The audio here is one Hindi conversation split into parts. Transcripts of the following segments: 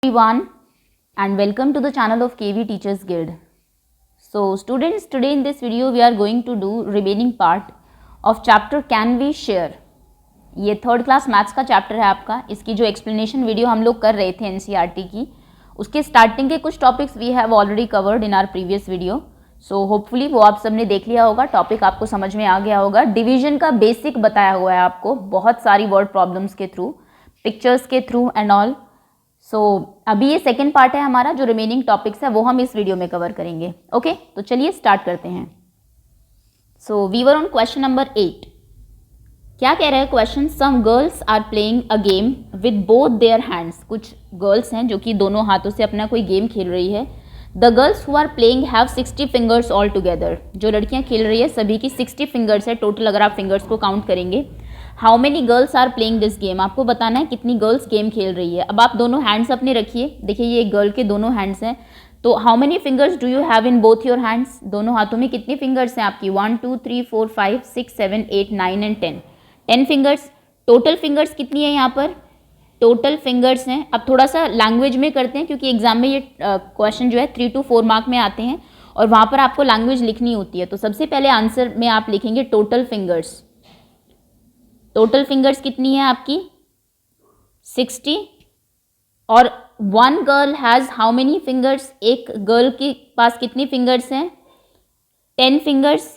Everyone and welcome to the channel of KV Teachers Guild. So students, today in this video we are going to do remaining part of chapter Can We Share. ये थर्ड क्लास मैथ्स का चैप्टर है आपका. इसकी जो एक्सप्लेनेशन वीडियो हम लोग कर रहे थे एनसीईआरटी की, उसके स्टार्टिंग के कुछ topics we have already covered in our previous video. So hopefully वो आप सबने देख लिया होगा, टॉपिक आपको समझ में आ गया होगा. डिवीजन का बेसिक बताया हुआ है आपको बहुत सारी वर्ड प्रॉब्लम्स के थ्रू, पिक्चर्स के थ्रू एंड ऑल. सो अभी ये सेकेंड पार्ट है हमारा. जो रिमेनिंग टॉपिक्स है वो हम इस वीडियो में कवर करेंगे. ओके, तो चलिए स्टार्ट करते हैं. So we were on question number 8. क्या कह रहे हैं question? Some girls are playing a game with both their hands. कुछ गर्ल्स हैं जो कि दोनों हाथों से अपना कोई गेम खेल रही है. The girls who are playing have 60 fingers all together. जो लड़कियां खेल रही है सभी की 60 फिंगर्स है टोटल, अगर आप फिंगर्स को काउंट करेंगे. How many girls are playing this game. आपको बताना है कितनी गर्ल्स गेम खेल रही है. अब आप दोनों हैंड्स अपने रखिए. देखिए ये एक गर्ल के दोनों हैंड्स हैं. तो how many fingers do you have in both your hands. दोनों हाथों में कितनी फिंगर्स हैं आपकी? 1 2 3 4 5 6 7 8 9 एंड 10. 10 फिंगर्स. टोटल फिंगर्स कितनी है यहाँ पर? टोटल फिंगर्स हैं. अब थोड़ा सा लैंग्वेज में करते हैं क्योंकि एग्जाम में ये क्वेश्चन जो है 3 to 4 मार्क में आते हैं और वहाँ पर आपको लैंग्वेज लिखनी होती है. तो सबसे पहले आंसर में आप लिखेंगे टोटल फिंगर्स. टोटल फिंगर्स कितनी है आपकी? 60. और one girl has how many fingers. एक गर्ल के पास कितनी फिंगर्स हैं? 10 फिंगर्स.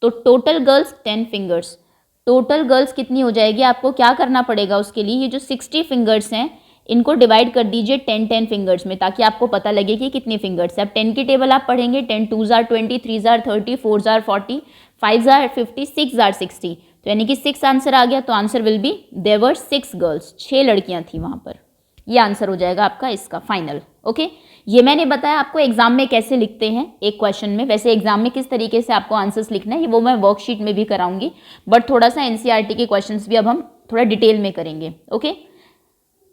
तो total girls 10 fingers. Total girls कितनी हो जाएगी? आपको क्या करना पड़ेगा उसके लिए? ये जो 60 फिंगर्स हैं इनको डिवाइड कर दीजिए 10 फिंगर्स में, ताकि आपको पता लगे कि कितनी फिंगर्स है. अब 10 की टेबल आप पढ़ेंगे. 10 2s are 20, 3s are 30, 4s are 40, 5s are 50, 6s are 60. तो यानी कि 6 आंसर आ गया. तो answer will be there were 6 girls. 6 लड़कियां थी वहां पर. ये आंसर हो जाएगा आपका इसका फाइनल. ओके, ये मैंने बताया आपको एग्जाम में कैसे लिखते हैं एक क्वेश्चन में. वैसे एग्जाम में किस तरीके से आपको आंसर्स लिखना है ये वो मैं वर्कशीट में भी कराऊंगी, बट थोड़ा सा एनसीईआरटी के क्वेश्चंस भी अब हम थोड़ा डिटेल में करेंगे. ओके,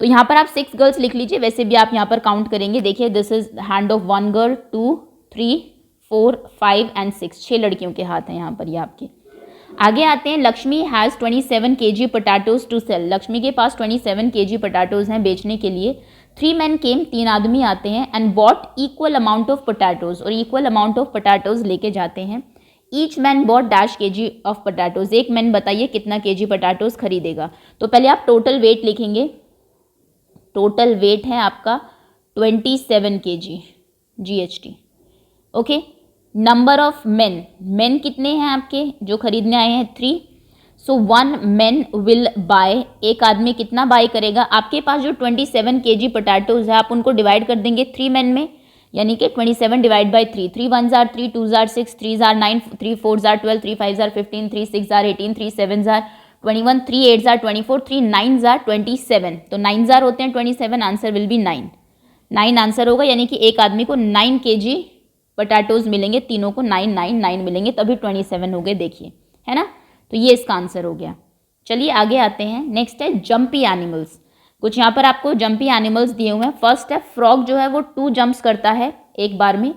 तो यहाँ पर आप 6 गर्ल्स लिख लीजिए. वैसे भी आप यहाँ पर काउंट करेंगे. देखिए this is hand of 1 girl, 2 3 4 5 and 6. 6 लड़कियों के हाथ हैं यहाँ पर ये आपके. आगे आते हैं. Lakshmi has 27 kg potatoes to sell. Lakshmi के पास 27 kg पोटैटोज हैं बेचने के लिए. 3 men केम. 3 आदमी आते हैं and bought equal amount of potatoes. और इक्वल अमाउंट ऑफ पोटैटोज लेके जाते हैं. Each man bought dash kg of potatoes. एक मैन बताइए कितना kg पोटैटोज खरीदेगा. तो पहले आप टोटल वेट लिखेंगे. टोटल वेट है आपका 27 kg GHT. Okay. Number of men. Men कितने हैं आपके जो खरीदने आए हैं? 3. So 1 man will buy. एक आदमी कितना बाय करेगा? आपके पास जो 27 kg पोटैटोज है आप उनको डिवाइड कर देंगे 3 मैन में, यानी कि 27 divide by 3. 3 1s are 3, 2s are 6, 3s are 9, 3 4s are 12, 3 5s are 15, 3 6s are 18, 3 7s are 21, 3 8s are 24, 3 9s are 27. तो 9s are होते हैं 27. Answer will B 9. 9 आंसर होगा, यानी कि एक आदमी को 9 kg पोटैटोज मिलेंगे. तीनों को 9 9 9 मिलेंगे, तभी 27 हो गए. देखिए, है ना. तो ये इसका आंसर हो गया. चलिए आगे आते हैं. नेक्स्ट है जंपी एनिमल्स. कुछ यहाँ पर आपको जंपी एनिमल्स दिए हुए हैं. फर्स्ट है फ्रॉग, जो है वो 2 जंप्स करता है एक बार में.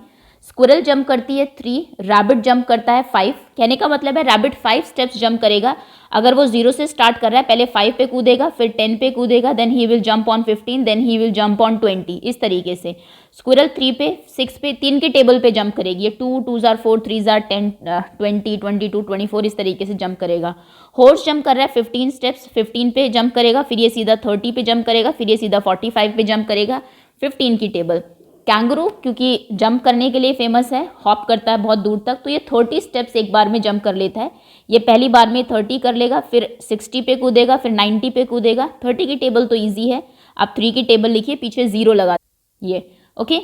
स्क्विरल जंप करती है 3. रैबिट जंप करता है 5. कहने का मतलब है रैबिट 5 स्टेप्स जंप करेगा. अगर वो 0 से स्टार्ट कर रहा है, पहले 5 पे कूदेगा, फिर 10 पे कूदेगा, then he will jump on 15, then he will jump on 20. इस तरीके से स्क्विरल 3 पे 6 पे 3 के टेबल पे जंप करेगी. ये 2 2s are 4, 3s are 10, 20 22 24 इस तरीके से जंप करेगा. हॉर्स जंप कर रहा है 15 स्टेप्स. 15 पे जंप करेगा, फिर ये सीधा 30 पे जंप करेगा, फिर ये सीधा 45 पे जंप करेगा. 15 की टेबल. कैंगरू क्योंकि जंप करने के लिए फेमस है, हॉप करता है बहुत दूर तक, तो ये 30 स्टेप्स एक बार में जंप कर लेता है. ये पहली बार में 30 कर लेगा, फिर 60 पे कूदेगा, फिर 90 पे कूदेगा. 30 की टेबल तो इजी है. आप 3 की टेबल लिखिए, पीछे 0 लगा ये. Okay.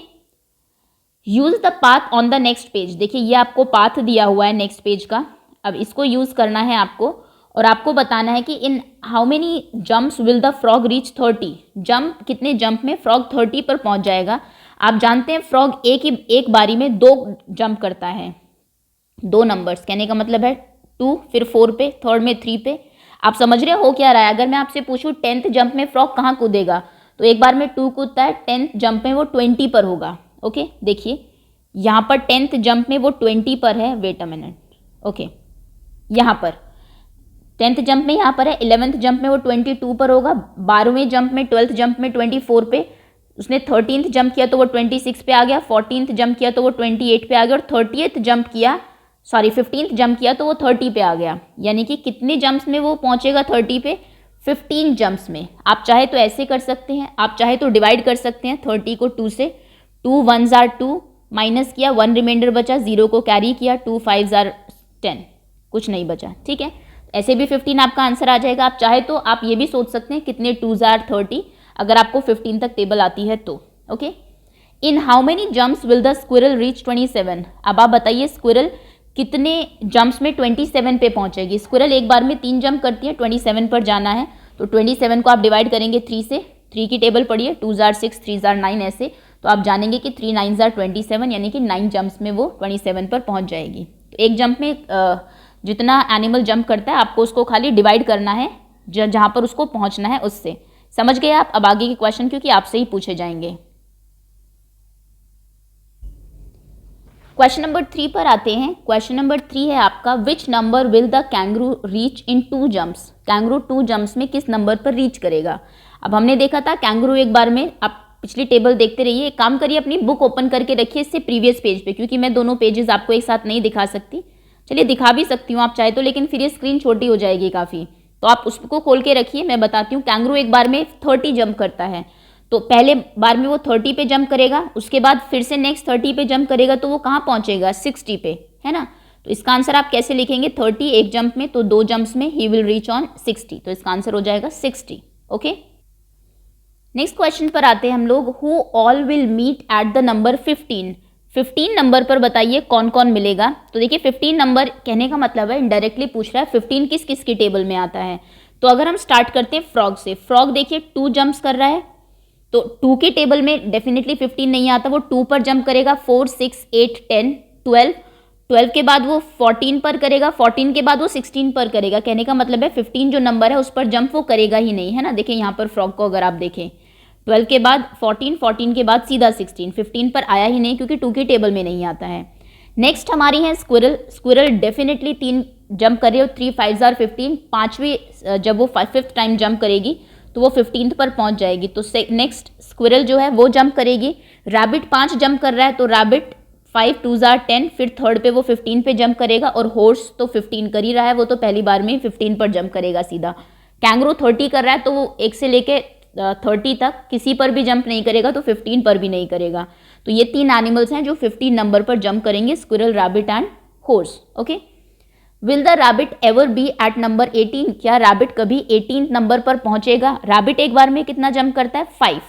Use the path on the next page. देखिए ये आपको पाथ दिया हुआ है नेक्स्ट पेज का. अब इसको यूज करना है आपको और आपको बताना है कि in how many jumps will the frog reach 30. Jump कितने जंप में फ्रॉग 30 पर पहुंच जाएगा. आप जानते हैं फ्रॉग एक बारी में 2 जंप करता है. 2 नंबर्स, कहने का मतलब है 2, फिर 4 पे, थर्ड में 3 पे. आप समझ रहे हो क्या रहा है? अगर मैं आपसे पूछूं 10th जंप में फ्रॉग कहाँ कूदेगा, तो एक बार में 2 कूदता है. 10th जंप में वो 20 पर होगा. ओके, देखिए यहाँ पर 10th जंप में वो 20 पर है. Wait a minute. ओके, यहाँ पर 10th जंप में यहाँ पर है, 11th जंप में वो 22 पर होगा, 12वें जंप में 12th जंप में 24 पे, उसने 13th जंप किया तो वो 26 पे आ गया, 14th जंप किया तो वो 28 पे आ गया, और 30th जंप किया 15th जंप किया तो वो 30 पे आ गया। यानी कि कितने जंप्स में वो पहुंचेगा 30 पे? 15 जंप्स में। आप चाहे तो ऐसे कर सकते हैं, आप चाहे तो डिवाइड कर सकते हैं 30 को 2 से। 2 1s are 2, माइनस किया, 1 रिमाइंडर बचा, 0 को कैरी किया, 2 5s are 10, कुछ नहीं बचा। ठीक है, ऐसे भी 15 आपका आंसर आ जाएगा। आप चाहे तो आप ये भी सोच सकते हैं कितने 2s are 30, अगर आपको 15 तक टेबल आती है तो। Okay, in how many jumps will the squirrel reach 27? अब आप बताइए स्क्विरल कितने जंप्स में 27 पे पहुंचेगी? स्क्विरल एक बार में 3 जंप करती है, 27 पर जाना है तो 27 को आप डिवाइड करेंगे 3 से। 3 की टेबल पढ़िए, 2s are 6, 3s are 9, ऐसे तो आप जानेंगे कि 3 9s are 27, यानी कि 9 जंप्स में वो 27 पर पहुंच जाएगी। तो एक जंप में जितना एनिमल जंप करता है आपको उसको खाली डिवाइड करना है जहाँ पर उसको पहुंचना है उससे। समझ गए आप? अब आगे के क्वेश्चन क्योंकि आपसे ही पूछे जाएंगे। क्वेश्चन नंबर 3 पर आते हैं। क्वेश्चन नंबर 3 है आपका, which number will the kangaroo reach in 2 jumps? Kangaroo 2 jumps में किस नंबर पर रीच करेगा? अब हमने देखा था कैंगरू एक बार में, आप पिछली टेबल देखते रहिए। एक काम करिए, अपनी बुक ओपन करके रखिए इससे प्रीवियस पेज पे, क्योंकि मैं दोनों पेजेस आपको एक साथ नहीं दिखा सकती। चलिए दिखा भी सकती हूँ आप चाहे तो, लेकिन फिर ये स्क्रीन छोटी हो जाएगी काफ़ी, तो आप उसको खोल के रखिए। मैं बताती हूँ, कैंगरू एक बार में 30 जंप करता है, तो पहले बार में वो 30 पे जंप करेगा, उसके बाद फिर से नेक्स्ट 30 पे जंप करेगा, तो वो कहाँ पहुंचेगा? 60 पे, है ना। तो इसका आंसर आप कैसे लिखेंगे? 30 एक जंप में, तो 2 जंप्स में ही विल रीच ऑन 60, तो इसका आंसर हो जाएगा 60। ओके, नेक्स्ट क्वेश्चन पर आते हैं हम लोग। Who all will meet at the number 15? 15 number पर बताइए कौन कौन मिलेगा। तो देखिए 15 नंबर कहने का मतलब है, इनडायरेक्टली पूछ रहा है 15 किस किस की टेबल में आता है। तो अगर हम स्टार्ट करते हैं फ्रॉग से, फ्रॉग देखिए 2 जंप्स कर रहा है, तो 2 की टेबल में डेफिनेटली 15 नहीं आता, वो 2 पर जंप करेगा, 4 6 8 10 12, 12 के बाद वो 14 पर करेगा, 14 के बाद वो 16 पर करेगा। कहने का मतलब है 15 जो नंबर है उस पर जंप वो करेगा ही नहीं, है ना। देखिए यहाँ पर फ्रॉग को अगर आप देखें, 12 के बाद 14, 14 के बाद सीधा 16, 15 पर आया ही नहीं क्योंकि 2 की टेबल में नहीं आता है। नेक्स्ट हमारी है स्क्विरल। स्क्विरल डेफिनेटली 3 जंप कर रही है, 3 5s are 15, 5वीं जब वो 5th टाइम जंप करेगी तो वो 15th पर पहुंच जाएगी। तो नेक्स्ट स्क्विरल जो है वो जंप करेगी। रैबिट 5 जंप कर रहा है, तो रैबिट 5 2s are 10, फिर थर्ड पे वो 15 पे जंप करेगा, और हॉर्स तो 15 कर ही रहा है, वो तो पहली बार में 15 पर जंप करेगा सीधा। कैंगरू 30 कर रहा है, तो वो 1 से लेके 30 तक किसी पर भी जंप नहीं करेगा, तो 15 पर भी नहीं करेगा। तो ये 3 एनिमल्स हैं जो 15 नंबर पर जंप करेंगे, squirrel, rabbit and horse. Okay, will the rabbit ever be at number 18? क्या रैबिट कभी 18 नंबर पर पहुंचेगा? रैबिट एक बार में कितना जंप करता है? 5।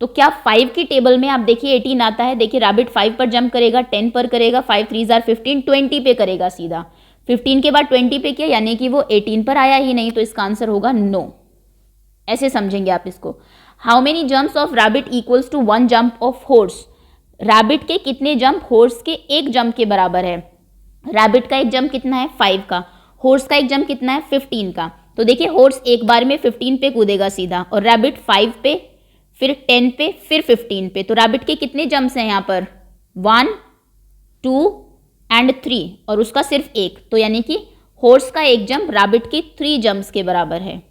तो क्या 5 की टेबल में आप देखिए 18 आता है? देखिए रैबिट 5 पर जंप करेगा, 10 पर करेगा, 5 3s are 15, 20 पे करेगा सीधा। 15 के बाद 20 पे किया, यानी कि वो 18 पर आया ही नहीं, तो इसका आंसर होगा नो। ऐसे समझेंगे आप इसको। How many jumps of rabbit equals to 1 jump of horse? Rabbit के कितने जंप हॉर्स के 1 जंप के बराबर है? रैबिट का एक जंप कितना है? 5 का। हॉर्स का एक जंप कितना है? 15 का। तो देखिए हॉर्स एक बार में 15 पे कूदेगा सीधा, और रैबिट 5 पे, फिर 10 पे, फिर 15 पे। तो रैबिट के कितने जंप्स हैं यहाँ पर? 1 2 एंड 3, और उसका सिर्फ 1, तो यानी कि हॉर्स का एक जंप रैबिट के 3 जंप्स के बराबर है।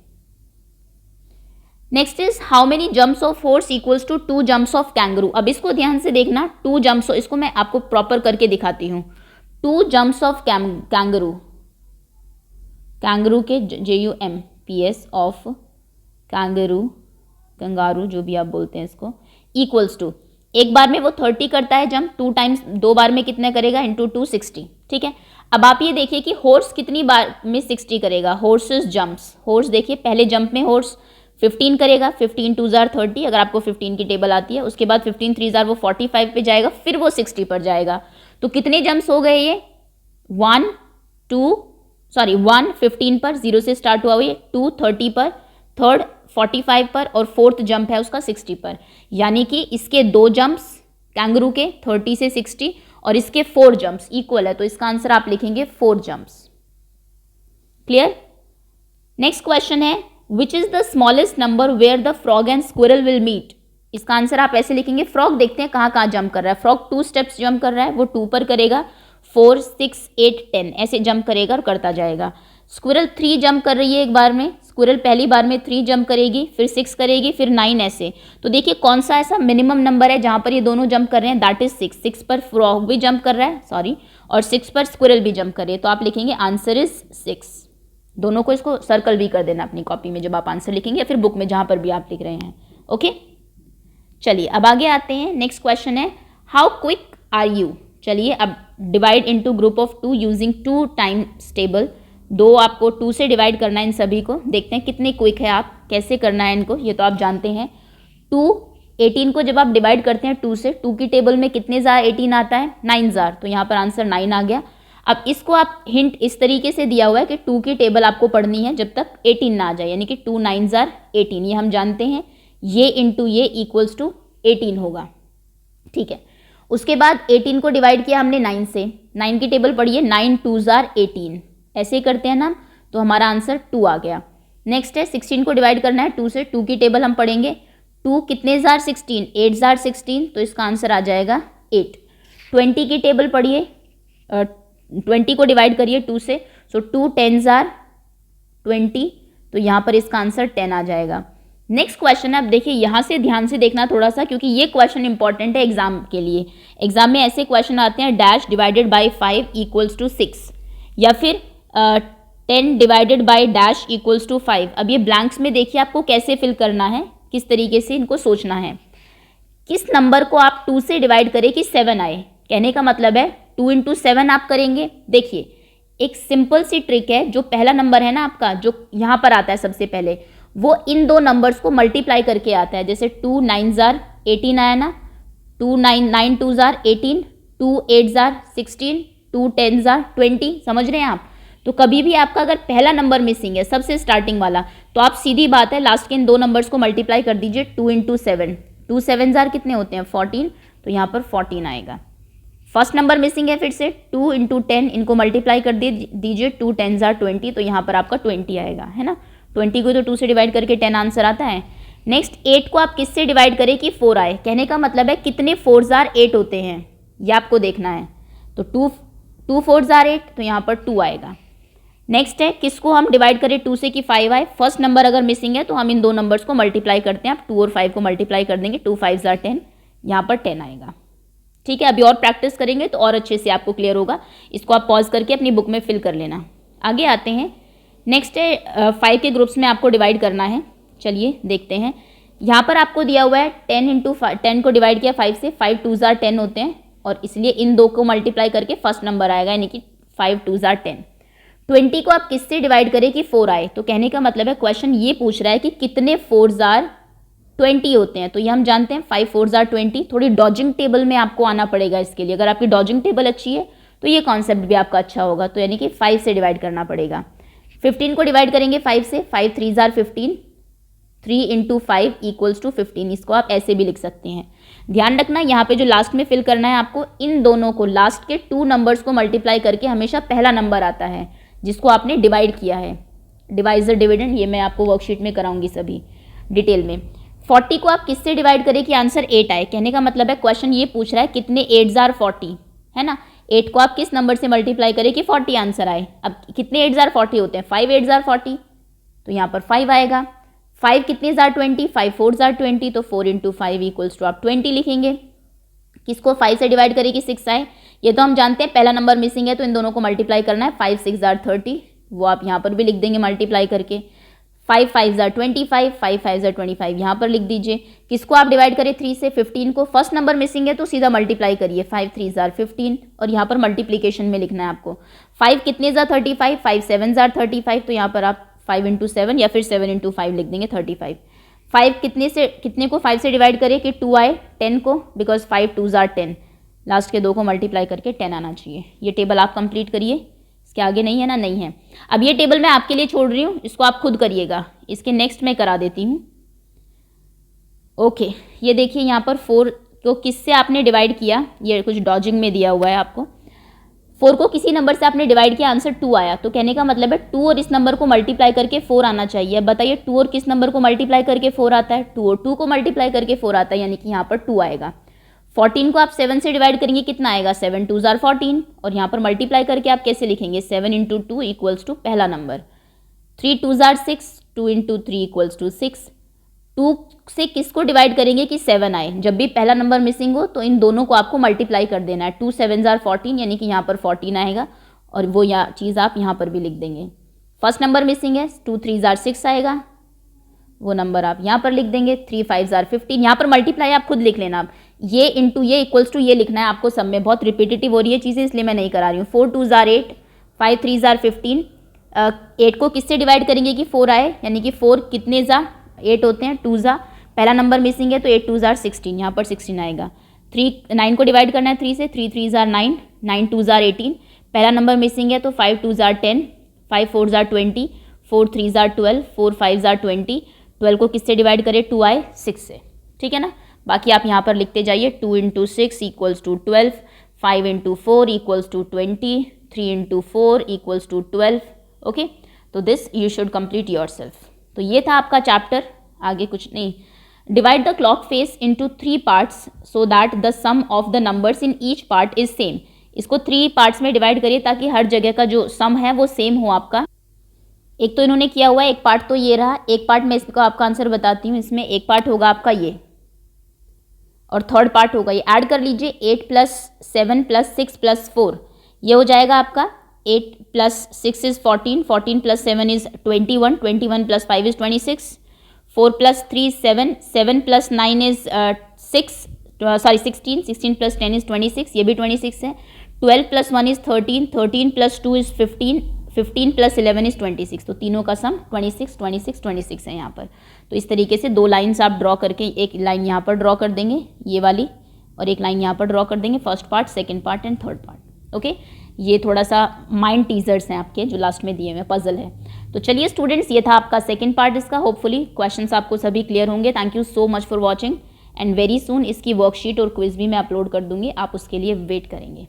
Next is how many jumps of horse equals to 2 jumps of kangaroo? अब इसको ध्यान से देखना, 2 जंप्स, इसको मैं आपको प्रॉपर करके दिखाती हूँ। 2 जंप्स ऑफ कैंगरू, कैंगरू के JUMPS ऑफ कैंगरू, कंगारू जो भी आप बोलते हैं इसको, इक्वल्स टू, एक बार में वो 30 करता है जंप, 2 टाइम्स 2 बार में कितना करेगा? इंटू 2 60। ठीक है, अब आप ये देखिए कि हॉर्स कितनी बार में 60 करेगा? हॉर्सेस जंप्स, हॉर्स देखिए पहले जंप में हॉर्स 15 करेगा, 15 2s are 30, अगर आपको 15 की टेबल आती है। उसके बाद 15 3s are वो 45 पे जाएगा, फिर वो 60 पर जाएगा। तो कितने जंप्स हो गए ये? 1 15 पर, 0 से स्टार्ट हुआ हुआ, 2 30 पर, थर्ड 45 पर, और फोर्थ जंप है उसका 60 पर। यानी कि इसके 2 जंप्स कैंगरू के 30 से 60 और इसके 4 जंप्स इक्वल है, तो इसका आंसर आप लिखेंगे 4 जंप्स। क्लियर? नेक्स्ट क्वेश्चन है which is the smallest number where the frog and squirrel will meet? इसका आंसर आप ऐसे लिखेंगे, फ्रॉग देखते हैं कहाँ कहाँ जंप कर रहा है। फ्रॉग 2 स्टेप्स जंप कर रहा है, वो 2 पर करेगा, 4 6 8 10 ऐसे जंप करेगा और करता जाएगा। स्क्विरल 3 जंप कर रही है एक बार में, स्क्विरल पहली बार में 3 जंप करेगी, फिर 6 करेगी, फिर 9 ऐसे। तो देखिए कौन सा ऐसा मिनिमम नंबर है जहाँ पर ये दोनों जंप कर रहे हैं, दैट इज 6। 6 पर फ्रॉग भी जंप कर रहा है, सॉरी, और 6 पर स्क्विरल भी जंप कर रही है। तो आप लिखेंगे आंसर इज 6। दोनों को इसको सर्कल भी कर देना अपनी कॉपी में जब आप आंसर लिखेंगे या फिर बुक में जहाँ पर भी आप लिख रहे हैं। ओके, चलिए अब आगे आते हैं। नेक्स्ट क्वेश्चन है हाउ क्विक आर यू। चलिए अब divide into group of 2 using 2 times table. 2 आपको 2 से डिवाइड करना है इन सभी को। देखते हैं कितने क्विक है आप, कैसे करना है इनको, ये तो आप जानते हैं। 2 18 को जब आप डिवाइड करते हैं 2 से, 2 की टेबल में कितने जार 18 आता है, 9 जार, तो यहाँ पर आंसर 9 आ गया। अब इसको आप हिंट इस तरीके से दिया हुआ है कि 2 की टेबल आपको पढ़नी है जब तक 18 ना आ जाए, यानी कि 2 9 जार 18, ये हम जानते हैं। ये इंटू ये इक्वल्स टू 18 होगा, ठीक है। उसके बाद 18 को डिवाइड किया हमने 9 से, 9 की टेबल पढ़ी है, 9 2 जार 18, ऐसे ही करते हैं ना, तो हमारा आंसर 2 आ गया। नेक्स्ट है 16 को डिवाइड करना है 2 से, 2 की टेबल हम पढ़ेंगे, 2 कितने जार 16, 8 जार 16, तो इसका आंसर आ जाएगा 8। 20 की टेबल पढ़िए, 20 को डिवाइड करिए 2 से, सो 2 10 जार 20, तो यहाँ पर इसका आंसर 10 आ जाएगा। नेक्स्ट क्वेश्चन है, अब देखिए यहाँ से ध्यान से देखना थोड़ा सा, क्योंकि ये क्वेश्चन इंपॉर्टेंट है एग्जाम के लिए। एग्जाम में ऐसे क्वेश्चन आते हैं dash divided by 5 equals to 6, या फिर 10 divided by dash equals to 5। अब ये ब्लैंक्स में देखिए आपको कैसे फिल करना है, किस तरीके से इनको सोचना है। किस नंबर को आप 2 से डिवाइड करें कि 7 आए, कहने का मतलब है 2 इंटू 7 आप करेंगे। देखिए एक सिंपल सी ट्रिक है, जो पहला नंबर है ना आपका, जो यहाँ पर आता है सबसे पहले, वो इन 2 नंबर्स को मल्टीप्लाई करके आता है। जैसे 2 9 जार 18 आया ना, 2 9 2 जार 18, 2 8 जार 16, 2 10 जार 20, समझ रहे हैं आप। तो कभी भी आपका अगर पहला नंबर मिसिंग है, सबसे स्टार्टिंग वाला, तो आप सीधी बात है लास्ट के इन 2 नंबर्स को मल्टीप्लाई कर दीजिए 2 इंटू 7। 2 7 जार कितने होते हैं 14, तो यहाँ पर 14 आएगा। फर्स्ट नंबर मिसिंग है, फिर से 2 इंटू 10, इनको मल्टीप्लाई कर दीजिए 2 10 जार 20, तो यहाँ पर आपका 20 आएगा, है ना। 20 को तो 2 से डिवाइड करके 10 आंसर आता है। नेक्स्ट 8 को आप किससे डिवाइड करें कि 4 आए, कहने का मतलब है कितने 4 जार 8 होते हैं, ये आपको देखना है। तो 2 4 जार 8, तो यहाँ पर 2 आएगा। नेक्स्ट है किसको हम डिवाइड करें 2 से कि 5 आए। फर्स्ट नंबर अगर मिसिंग है तो हम इन 2 नंबर्स को मल्टीप्लाई करते हैं, आप 2 और 5 को मल्टीप्लाई कर देंगे, 2 5 जार 10, यहाँ पर 10 आएगा, ठीक है। अभी और प्रैक्टिस करेंगे तो और अच्छे से आपको क्लियर होगा। इसको आप पॉज करके अपनी बुक में फिल कर लेना। आगे आते हैं, नेक्स्ट है 5 के ग्रुप्स में आपको डिवाइड करना है। चलिए देखते हैं, यहाँ पर आपको दिया हुआ है 10 इंटू 10 को डिवाइड किया 5 से, 5 2 जार 10 होते हैं, और इसलिए इन 2 को मल्टीप्लाई करके फर्स्ट नंबर आएगा, यानी कि 5 2 जार 10। 20 को आप किससे डिवाइड करें कि 4 आए, तो कहने का मतलब है क्वेश्चन ये पूछ रहा है कि कितने 4 जार 20 होते हैं, तो ये हम जानते हैं 5 4 जार 20। थोड़ी डॉजिंग टेबल में आपको आना पड़ेगा इसके लिए, अगर आपकी डॉजिंग टेबल अच्छी है तो ये कॉन्सेप्ट भी आपका अच्छा होगा, तो यानी कि 5 से डिवाइड करना पड़ेगा। 15 को डिवाइड करेंगे 5 से, 5 3 जार 15, 3 इंटू 5 इक्वल्स टू 15, इसको आप ऐसे भी लिख सकते हैं। ध्यान रखना यहाँ पे जो लास्ट में फिल करना है आपको, इन दोनों को लास्ट के 2 नंबर्स को मल्टीप्लाई करके हमेशा पहला नंबर आता है जिसको आपने डिवाइड किया है। डिवाइजर डिविडेंड ये मैं आपको वर्कशीट में कराऊंगी सभी डिटेल में। 40 को आप किससे डिवाइड करें कि आंसर 8 आए, कहने का मतलब है क्वेश्चन ये पूछ रहा है कितने 8 जार 40, है ना। 8 को आप किस नंबर से मल्टीप्लाई करें कि 40 आंसर आए। अब कितने 8 जार 40 होते हैं, 5 8 जार 40, तो यहाँ पर 5 आएगा। 5 कितने जार 20, 5 4 जार 20, तो 4 इंटू 5 इक्वल्स टू आप 20 लिखेंगे। किसको 5 से डिवाइड करें कि 6 आए, ये तो हम जानते हैं पहला नंबर मिसिंग है, तो इन दोनों को मल्टीप्लाई करना है। 5 6 जार 30, वो आप यहाँ पर भी लिख देंगे मल्टीप्लाई करके। 5 5 जार 25, 5 5 जार 25 यहाँ पर लिख दीजिए। किसको आप डिवाइड करें 3 से 15 को, फर्स्ट नंबर मिसिंग है तो सीधा मल्टीप्लाई करिए, 5 3 जार 15, और यहाँ पर मल्टीप्लीकेशन में लिखना है आपको। 5 कितने जार 35, 5 7 जार 35, तो यहाँ पर आप 5 इंटू 7 या फिर 7 इंटू 5 लिख देंगे 35। 5 कितने को 5 से डिवाइड करें कि 2 आए, 10 को, बिकॉज 5 2 जार 10, लास्ट के 2 को मल्टीप्लाई करके 10 आना चाहिए। ये टेबल आप कंप्लीट करिए, इसके आगे नहीं है ना, नहीं है। अब ये टेबल मैं आपके लिए छोड़ रही हूँ, इसको आप खुद करिएगा, इसके नेक्स्ट में करा देती हूँ। ओके, ये देखिए यहाँ पर 4 को किससे आपने डिवाइड किया, ये कुछ डॉजिंग में दिया हुआ है आपको। 4 को किसी नंबर से आपने डिवाइड किया, आंसर 2 आया, तो कहने का मतलब है 2 और इस नंबर को मल्टीप्लाई करके 4 आना चाहिए। बताइए 2 और किस नंबर को मल्टीप्लाई करके 4 आता है, 2 और 2 को मल्टीप्लाई करके 4 आता है, यानी कि यहाँ पर 2 आएगा। 14 को आप 7 से डिवाइड करेंगे कितना आएगा, 7 2 ज़ार 14, और यहाँ पर मल्टीप्लाई करके आप कैसे लिखेंगे, 7 इंटू 2 इक्वल्स टू पहला नंबर, 3 2 ज़ार 6, 2 इंटू 3 इक्वल्स टू 6। 2 से किसको डिवाइड करेंगे कि 7 आए, जब भी पहला नंबर मिसिंग हो तो इन दोनों को आपको मल्टीप्लाई कर देना है, 2 7 ज़ार 14 यानी कि यहाँ पर 14 आएगा, और वो चीज़ आप यहाँ पर भी लिख देंगे। फर्स्ट नंबर मिसिंग है, 2 3 ज़ार 6 आएगा, वो नंबर आप यहाँ पर लिख देंगे, 3 5 ज़ार 15, यहाँ पर मल्टीप्लाई आप खुद लिख लेना, आप ये इंटू ये इक्वल्स टू ये लिखना है आपको, सब में बहुत रिपीटेटिव हो रही है चीज़ें इसलिए मैं नहीं करा रही हूँ। 4 2 ज़ार 8, 5 3 ज़ार 15, 8 को किससे डिवाइड करेंगे कि 4 आए, यानी कि 4 कितने ज़ा 8 होते हैं, 2 ज़ा पहला नंबर मिसिंग है तो 8 2 ज़ार 16, यहाँ पर 16 आएगा। 9 को डिवाइड करना है 3 से, 3 3 ज़ार 9, 9 2 ज़ार 18, पहला नंबर मिसिंग है तो 5 2 ज़ार 10, 5 4 ज़ार 20, 4 3 ज़ार 12, 4 5 ज़ार 20, 12 को किससे डिवाइड करें, 2 आए 6 से, ठीक है ना। बाकी आप यहाँ पर लिखते जाइए, 2 into 6 equals to 12, 5 into 4 equals to 20, 3 into 4 equals to 12। Okay, तो this you should complete yourself. तो ये था आपका चैप्टर, आगे कुछ नहीं। Divide the clock face into 3 parts so that the sum of the numbers in each part is same. इसको 3 पार्ट्स में डिवाइड करिए ताकि हर जगह का जो सम है वो सेम हो आपका। एक तो इन्होंने किया हुआ है, एक पार्ट तो ये रहा, एक पार्ट मैं इसका आपका आंसर बताती हूँ। इसमें एक पार्ट होगा आपका ये, और थर्ड पार्ट होगा ये। ऐड कर लीजिए, 8 + 7 + 6 + 4, ये हो जाएगा आपका 8 + 6 is 14, 14 + 7 is 21, 21 + 5 is 26, 4 + 3 7, 7 + 9 is 16, 16 + 10 is 26, ये भी 26 है। 12 + 1 इज़ 13, 13 + 2 इज़ 15, 15 + 11 इज़ 26। तो तीनों का सम 26 26 26 है यहाँ पर। तो इस तरीके से 2 लाइन्स आप ड्रॉ करके, एक लाइन यहाँ पर ड्रॉ कर देंगे ये वाली, और एक लाइन यहाँ पर ड्रॉ कर देंगे, first part, second part and third part. Okay, ये थोड़ा सा माइंड टीजर्स हैं आपके जो लास्ट में दिए हुए, पजल है। तो चलिए स्टूडेंट्स, ये था आपका सेकंड पार्ट इसका। होपफुली क्वेश्चंस आपको सभी क्लियर होंगे। Thank you so much for watching, and very soon इसकी वर्कशीट और क्विज भी मैं अपलोड कर दूंगी, आप उसके लिए वेट करेंगे।